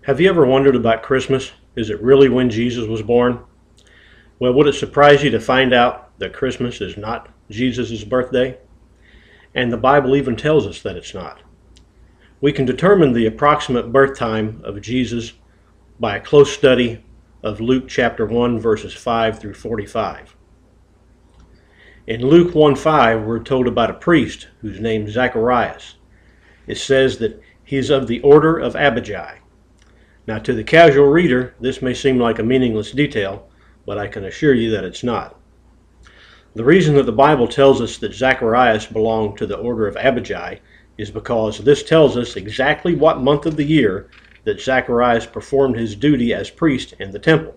Have you ever wondered about Christmas? Is it really when Jesus was born? Well, would it surprise you to find out that Christmas is not Jesus' birthday? And the Bible even tells us that it's not. We can determine the approximate birth time of Jesus by a close study of Luke chapter 1, verses 5 through 45. In Luke 1:5, we're told about a priest whose name is Zacharias. It says that he's of the order of Abijah. Now, to the casual reader, this may seem like a meaningless detail, but I can assure you that it's not. The reason that the Bible tells us that Zacharias belonged to the order of Abijah is because this tells us exactly what month of the year that Zacharias performed his duty as priest in the temple.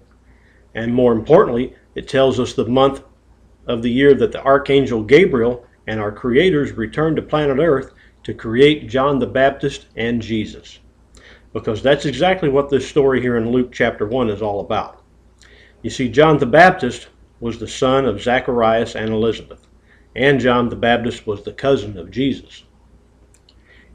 And more importantly, it tells us the month of the year that the Archangel Gabriel and our creators returned to planet Earth to create John the Baptist and Jesus. Because that's exactly what this story here in Luke chapter 1 is all about. You see, John the Baptist was the son of Zacharias and Elizabeth, and John the Baptist was the cousin of Jesus.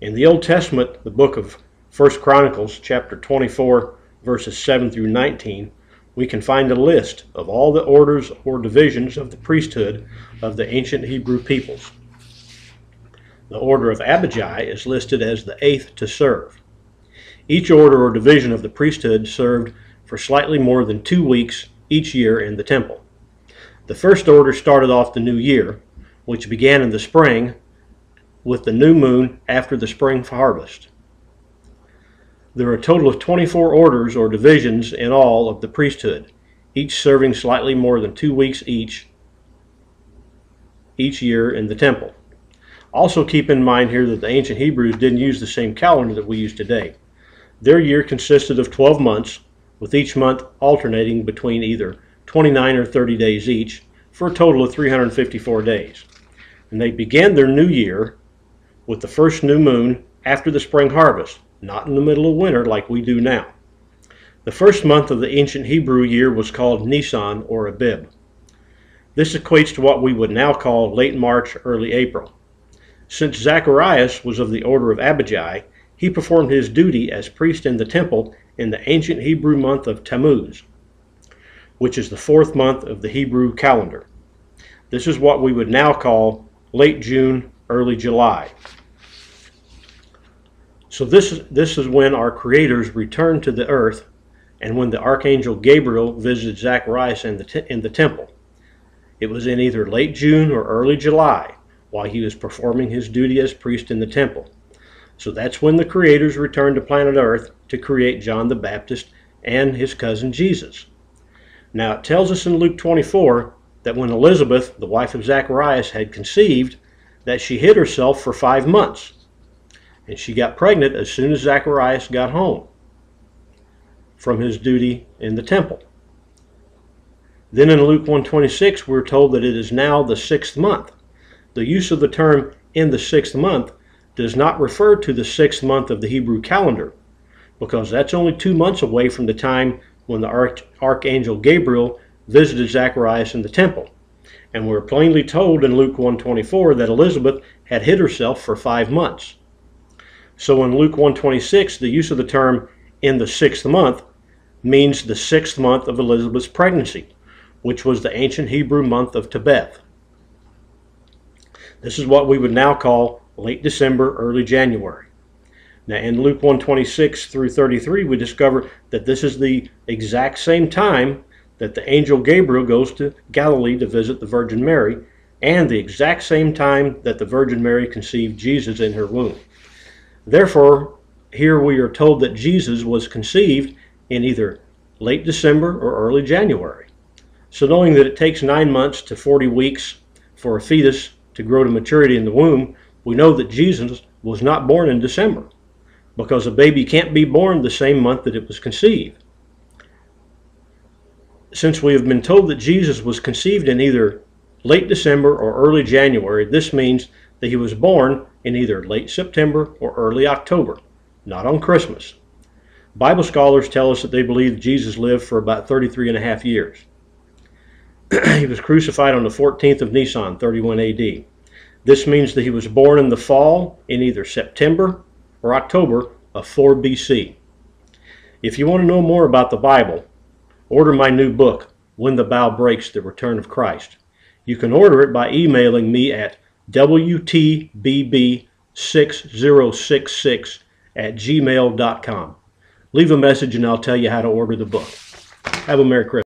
In the Old Testament, the book of 1 Chronicles, chapter 24, verses 7 through 19, we can find a list of all the orders or divisions of the priesthood of the ancient Hebrew peoples. The order of Abijah is listed as the 8th to serve. Each order or division of the priesthood served for slightly more than 2 weeks each year in the temple. The first order started off the new year, which began in the spring with the new moon after the spring harvest. There are a total of 24 orders or divisions in all of the priesthood, each serving slightly more than 2 weeks each year in the temple. Also keep in mind here that the ancient Hebrews didn't use the same calendar that we use today. Their year consisted of 12 months, with each month alternating between either 29 or 30 days each, for a total of 354 days. And they began their new year with the first new moon after the spring harvest, not in the middle of winter like we do now. The first month of the ancient Hebrew year was called Nisan or Abib. This equates to what we would now call late March, early April. Since Zacharias was of the order of Abijah, he performed his duty as priest in the temple in the ancient Hebrew month of Tammuz, which is the 4th month of the Hebrew calendar. This is what we would now call late June, early July. So this is when our creators returned to the earth and when the Archangel Gabriel visited Zacharias in the temple. It was in either late June or early July while he was performing his duty as priest in the temple. So that's when the creators returned to planet Earth to create John the Baptist and his cousin Jesus. Now it tells us in Luke 24 that when Elizabeth, the wife of Zacharias, had conceived, that she hid herself for 5 months. And she got pregnant as soon as Zacharias got home from his duty in the temple. Then in Luke 1:26 we're told that it is now the 6th month. The use of the term in the 6th month does not refer to the 6th month of the Hebrew calendar, because that's only 2 months away from the time when the Archangel Gabriel visited Zacharias in the temple. And we're plainly told in Luke 1:24 that Elizabeth had hid herself for 5 months. So in Luke 1:26, the use of the term in the 6th month means the 6th month of Elizabeth's pregnancy, which was the ancient Hebrew month of Tebeth. This is what we would now call late December, early January. Now in Luke 1:26 through 33, we discover that this is the exact same time that the angel Gabriel goes to Galilee to visit the Virgin Mary, and the exact same time that the Virgin Mary conceived Jesus in her womb. Therefore, here we are told that Jesus was conceived in either late December or early January. So knowing that it takes 9 months to 40 weeks for a fetus to grow to maturity in the womb, we know that Jesus was not born in December, because a baby can't be born the same month that it was conceived. Since we have been told that Jesus was conceived in either late December or early January, this means that he was born in either late September or early October, not on Christmas. Bible scholars tell us that they believe Jesus lived for about 33.5 years. He was crucified on the 14th of Nisan, 31 AD. This means that he was born in the fall in either September or October of 4 BC. If you want to know more about the Bible, order my new book, When the Bow Breaks, The Return of Christ. You can order it by emailing me at wtbb6066@gmail.com. Leave a message and I'll tell you how to order the book. Have a Merry Christmas.